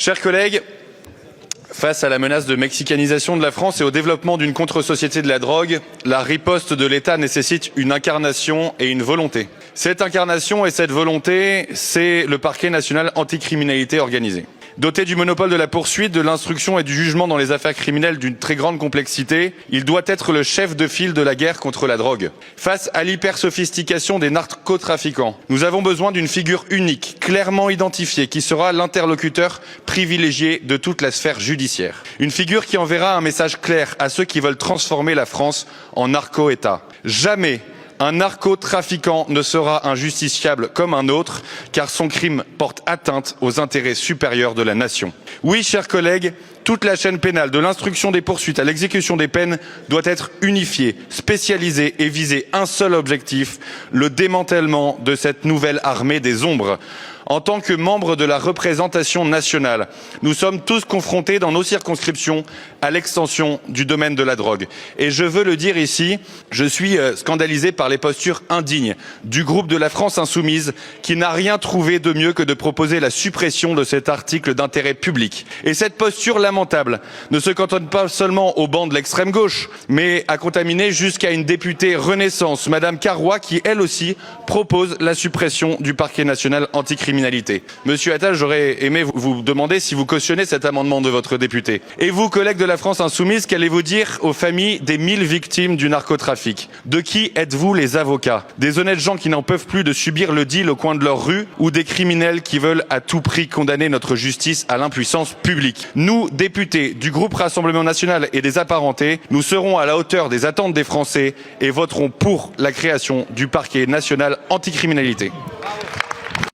Chers collègues, face à la menace de mexicanisation de la France et au développement d'une contre-société de la drogue, la riposte de l'État nécessite une incarnation et une volonté. Cette incarnation et cette volonté, c'est le parquet national anticriminalité organisée. Doté du monopole de la poursuite, de l'instruction et du jugement dans les affaires criminelles d'une très grande complexité, il doit être le chef de file de la guerre contre la drogue. Face à l'hypersophistication des narcotrafiquants, nous avons besoin d'une figure unique, clairement identifiée, qui sera l'interlocuteur privilégié de toute la sphère judiciaire. Une figure qui enverra un message clair à ceux qui veulent transformer la France en narco-État. Jamais un narcotrafiquant ne sera un justiciable comme un autre, car son crime porte atteinte aux intérêts supérieurs de la nation. Oui, chers collègues, toute la chaîne pénale, de l'instruction des poursuites à l'exécution des peines, doit être unifiée, spécialisée et viser un seul objectif, le démantèlement de cette nouvelle armée des ombres. En tant que membres de la représentation nationale, nous sommes tous confrontés dans nos circonscriptions à l'extension du domaine de la drogue. Et je veux le dire ici, je suis scandalisé par les postures indignes du groupe de la France Insoumise qui n'a rien trouvé de mieux que de proposer la suppression de cet article d'intérêt public. Et cette posture lamentable ne se cantonne pas seulement au banc de l'extrême gauche, mais a contaminé jusqu'à une députée Renaissance, Madame Carrois, qui elle aussi propose la suppression du parquet national anticriminalité. Monsieur Attal, j'aurais aimé vous demander si vous cautionnez cet amendement de votre député. Et vous, collègues de la France Insoumise, qu'allez-vous dire aux familles des 1000 victimes du narcotrafic? De qui êtes-vous les avocats? Des honnêtes gens qui n'en peuvent plus de subir le deal au coin de leur rue, ou des criminels qui veulent à tout prix condamner notre justice à l'impuissance publique? Nous, députés du groupe Rassemblement National et des apparentés, nous serons à la hauteur des attentes des Français et voterons pour la création du parquet national anticriminalité.